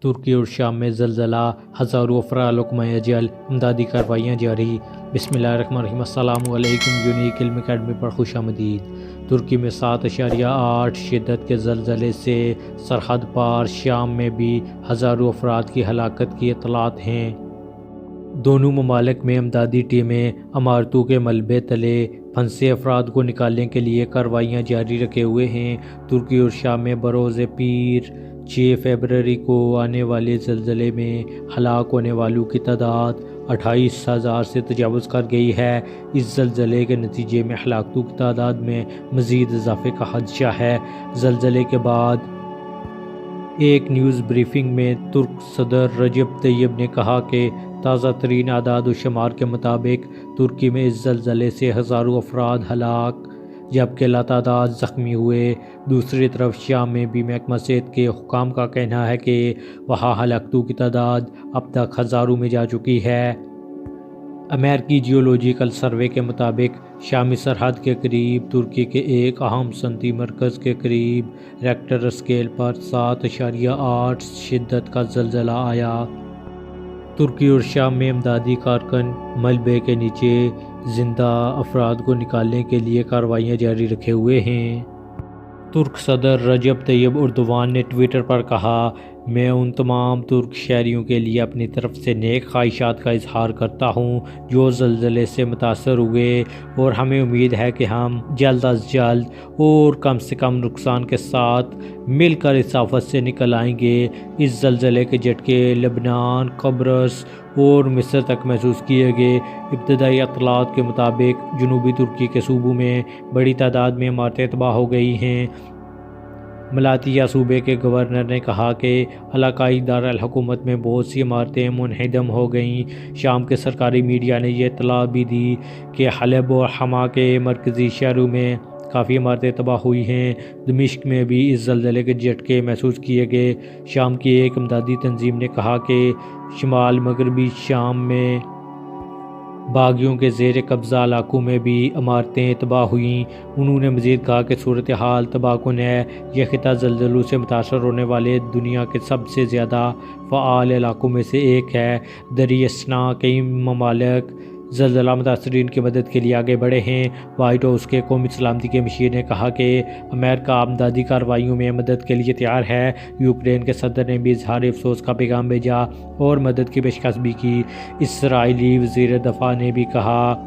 ترکی اور شام میں زلزلہ، ہزاروں افراد ہلاک اجل، امدادی کارروائیاں جاری۔ بسم اللہ الرحمن الرحیم۔ السلام علیکم، یونیک علم اکیڈمی پر خوش آمدید۔ ترکی میں 7.8 شدت کے زلزلے سے سرحد پار شام میں بھی ہزاروں افراد کی ہلاکت کی اطلاعات ہیں۔ دونوں ممالک میں امدادی ٹیمیں عمارتوں کے ملبے تلے پھنسے افراد کو نکالنے کے لیے کارروائیاں جاری رکھے ہوئے ہیں۔ ترکی اور شام میں بروز پیر 6 فروری کو آنے والے زلزلے میں ہلاک ہونے والوں کی تعداد 28,000 سے تجاوز کر گئی ہے۔ اس زلزلے کے نتیجے میں ہلاکتوں کی تعداد میں مزید اضافے کا خدشہ ہے۔ زلزلے کے بعد ایک نیوز بریفنگ میں ترک صدر رجب طیب نے کہا کہ تازہ ترین اعداد و شمار کے مطابق ترکی میں اس زلزلے سے ہزاروں افراد ہلاک جبکہ لاتعداد زخمی ہوئے۔ دوسری طرف شام میں بھی محکمہ صحت کے حکام کا کہنا ہے کہ وہاں ہلاکتوں کی تعداد اب تک ہزاروں میں جا چکی ہے۔ امریکی جیولوجیکل سروے کے مطابق شامی سرحد کے قریب ترکی کے ایک اہم صنعتی مرکز کے قریب ریکٹر اسکیل پر 7.8 شدت کا زلزلہ آیا۔ ترکی اور شام میں امدادی کارکن ملبے کے نیچے زندہ افراد کو نکالنے کے لیے کارروائیاں جاری رکھے ہوئے ہیں۔ ترک صدر رجب طیب اردوان نے ٹویٹر پر کہا، میں ان تمام ترک شہریوں کے لیے اپنی طرف سے نیک خواہشات کا اظہار کرتا ہوں جو زلزلے سے متاثر ہوئے، اور ہمیں امید ہے کہ ہم جلد از جلد اور کم سے کم نقصان کے ساتھ مل کر اس آفت سے نکل آئیں گے۔ اس زلزلے کے جھٹکے لبنان، قبرص اور مصر تک محسوس کیے گئے۔ ابتدائی اطلاعات کے مطابق جنوبی ترکی کے صوبوں میں بڑی تعداد میں عمارتیں تباہ ہو گئی ہیں۔ ملاطیا صوبے کے گورنر نے کہا کہ علاقائی دارالحکومت میں بہت سی عمارتیں منہدم ہو گئیں۔ شام کے سرکاری میڈیا نے یہ اطلاع بھی دی کہ حلب اور حما کے مرکزی شہروں میں کافی عمارتیں تباہ ہوئی ہیں۔ دمشق میں بھی اس زلزلے کے جھٹکے محسوس کیے گئے۔ شام کی ایک امدادی تنظیم نے کہا کہ شمال مغربی شام میں باغیوں کے زیر قبضہ علاقوں میں بھی عمارتیں تباہ ہوئیں۔ انہوں نے مزید کہا کہ صورتحال تباہ کن ہے۔ یہ خطہ زلزلوں سے متاثر ہونے والے دنیا کے سب سے زیادہ فعال علاقوں میں سے ایک ہے۔ دریں اثنا کئی ممالک زلزلہ متاثرین کی مدد کے لیے آگے بڑھے ہیں۔ وائٹ ہاؤس کے قومی سلامتی کے مشیر نے کہا کہ امریکہ امدادی کارروائیوں میں مدد کے لیے تیار ہے۔ یوکرین کے صدر نے بھی اظہار افسوس کا پیغام بھیجا اور مدد کی پیشکش بھی کی۔ اسرائیلی وزیر دفاع نے بھی کہا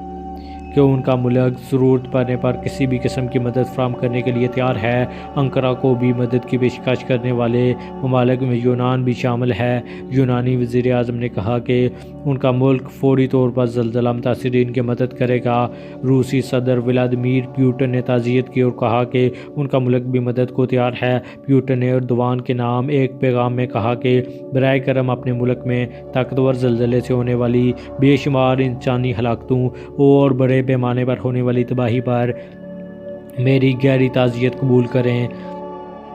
کہ ان کا ملک ضرورت پڑنے پر کسی بھی قسم کی مدد فراہم کرنے کے لیے تیار ہے۔ انقرہ کو بھی مدد کی پیشکش کرنے والے ممالک میں یونان بھی شامل ہے۔ یونانی وزیر اعظم نے کہا کہ ان کا ملک فوری طور پر زلزلہ متاثرین کی مدد کرے گا۔ روسی صدر ولادیمیر پوٹن نے تعزیت کی اور کہا کہ ان کا ملک بھی مدد کو تیار ہے۔ پوٹن نے اردوان کے نام ایک پیغام میں کہا کہ براہ کرم اپنے ملک میں طاقتور زلزلے سے ہونے والی بے شمار انسانی ہلاکتوں اور بڑے پیمانے پر ہونے والی تباہی پر میری گہری تعزیت قبول کریں۔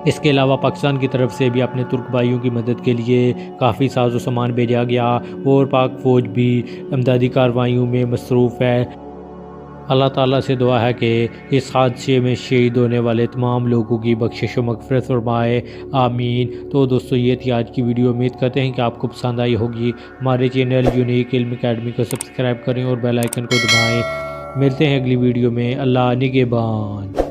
اس کے علاوہ پاکستان کی طرف سے بھی اپنے ترک بھائیوں کی مدد کے لیے کافی ساز و سامان بھیجا گیا اور پاک فوج بھی امدادی کارروائیوں میں مصروف ہے۔ اللہ تعالیٰ سے دعا ہے کہ اس حادثے میں شہید ہونے والے تمام لوگوں کی بخشش و مغفرت فرمائے، آمین۔ تو دوستو یہ تھی آج کی ویڈیو۔ امید کرتے ہیں کہ آپ کو پسند آئی ہوگی۔ ہمارے چینل یونیک علم اکیڈمی کو سبسکرائب کریں اور بیل آئیکن کو دبائیں۔ ملتے ہیں اگلی ویڈیو میں۔ اللہ نگہبان۔